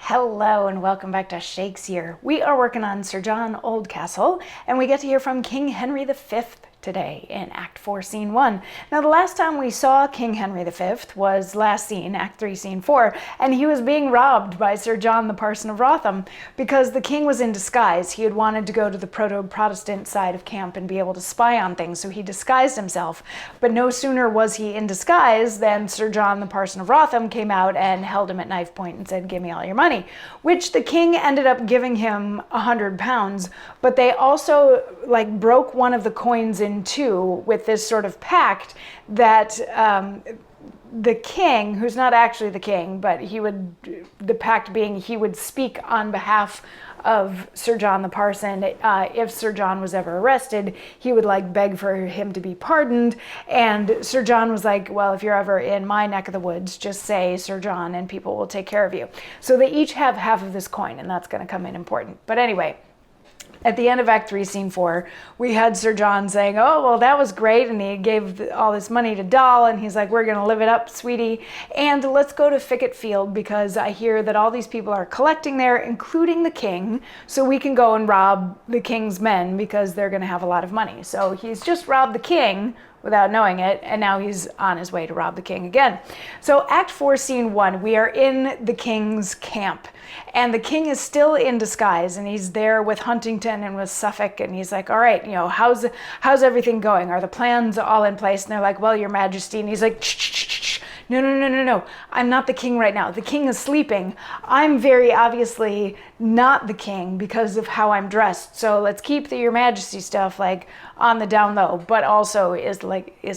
Hello and welcome back to Shakesyear. We are working on Sir John Oldcastle, and we get to hear from King Henry V today in Act 4, Scene 1. Now, the last time we saw King Henry V was last scene, Act 3, Scene 4, and he was being robbed by Sir John the Parson of Wrotham because the king was in disguise. He had wanted to go to the proto-Protestant side of camp and be able to spy on things, so he disguised himself. But no sooner was he in disguise than Sir John the Parson of Wrotham came out and held him at knife point and said, "Give me all your money," which the king ended up giving him £100, but they also broke one of the coins in two with this sort of pact that the king, who's not actually the king, but the pact being he would speak on behalf of Sir John the Parson. If Sir John was ever arrested, he would beg for him to be pardoned. And Sir John was like, well, if you're ever in my neck of the woods, just say Sir John and people will take care of you. So they each have half of this coin, and that's going to come in important. But anyway, at the end of Act 3, Scene 4, we had Sir John saying, "Oh, well, that was great," and he gave all this money to Doll, and he's like, "We're going to live it up, sweetie, and let's go to Ficket Field because I hear that all these people are collecting there, including the king, so we can go and rob the king's men because they're going to have a lot of money." So he's just robbed the king without knowing it, and now he's on his way to rob the king again. So Act 4, Scene 1, we are in the king's camp, and the king is still in disguise, and he's there with Huntington and with Suffolk, and he's like, "All right, how's everything going? Are the plans all in place?" And they're like, "Well, your majesty," and he's like, "Shh. No. I'm not the king right now. The king is sleeping. I'm very obviously not the king because of how I'm dressed. So let's keep your majesty stuff on the down low. But also, is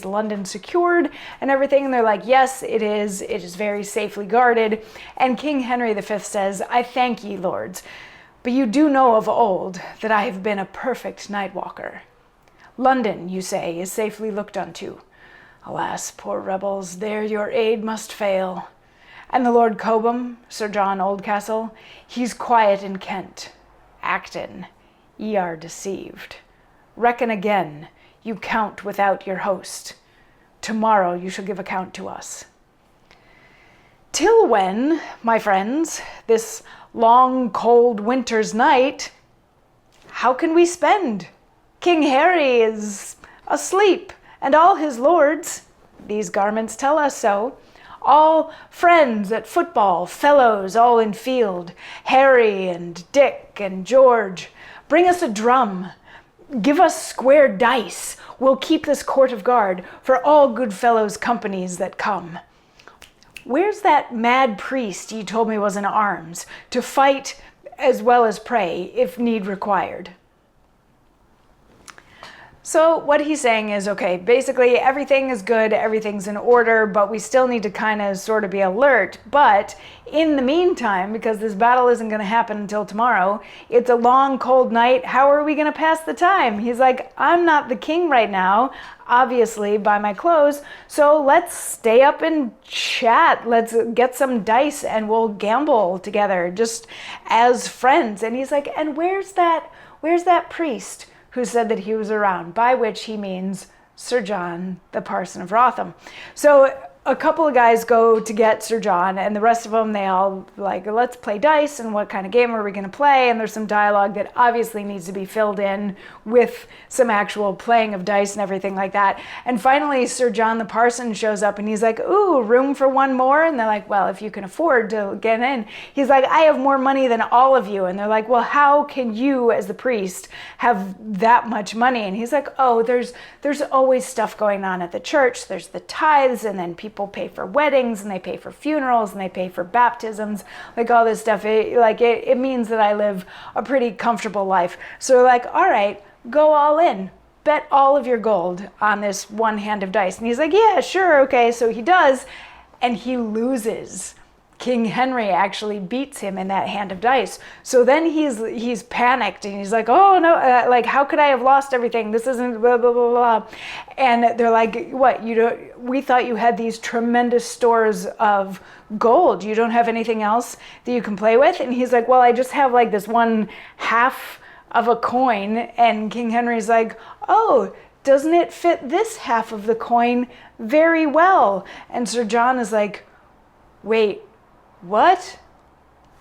London secured and everything?" And they're like, "Yes, it is. It is very safely guarded." And King Henry V says, "I thank ye, lords, but you do know of old that I have been a perfect night walker. London, you say, is safely looked unto. Alas, poor rebels, there your aid must fail. And the Lord Cobham, Sir John Oldcastle, he's quiet in Kent. Acton, ye are deceived. Reckon again, you count without your host. Tomorrow you shall give account to us." Till when, my friends, this long, cold winter's night, how can we spend? King Harry is asleep, and all his lords, these garments tell us so, all friends at football, fellows all in field, Harry and Dick and George, bring us a drum, give us square dice, we'll keep this court of guard for all good fellows' companies that come. Where's that mad priest you told me was in arms, to fight as well as pray, if need required? So what he's saying is, okay, basically everything is good, everything's in order, but we still need to kind of sort of be alert. But in the meantime, because this battle isn't going to happen until tomorrow, it's a long, cold night, how are we going to pass the time? He's like, I'm not the king right now, obviously, by my clothes, so let's stay up and chat. Let's get some dice and we'll gamble together, just as friends. And he's like, and where's that priest who said that he was around, by which he means Sir John, the Parson of Wrotham. So a couple of guys go to get Sir John, and the rest of them, they all let's play dice, and what kind of game are we going to play? And there's some dialogue that obviously needs to be filled in with some actual playing of dice and everything like that. And finally, Sir John the Parson shows up, and he's like, "Ooh, room for one more?" And they're like, "Well, if you can afford to get in." He's like, "I have more money than all of you." And they're like, "Well, how can you, as the priest, have that much money?" And he's like, "Oh, there's always stuff going on at the church. There's the tithes, and then people pay for weddings, and they pay for funerals, and they pay for baptisms, all this stuff. It means that I live a pretty comfortable life." So they're like, "All right, go all in. Bet all of your gold on this one hand of dice." And he's like, "Yeah, sure, okay." So he does, and he loses. King Henry actually beats him in that hand of dice. So then he's panicked, and he's like, "Oh no, how could I have lost everything? This isn't blah, blah, blah, blah." And they're like, "What, we thought you had these tremendous stores of gold. You don't have anything else that you can play with?" And he's like, "Well, I just have this one half of a coin." And King Henry's like, "Oh, doesn't it fit this half of the coin very well?" And Sir John is like, "Wait, what?"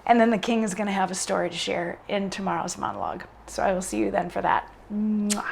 And then the king is going to have a story to share in tomorrow's monologue. So I will see you then for that. Mwah.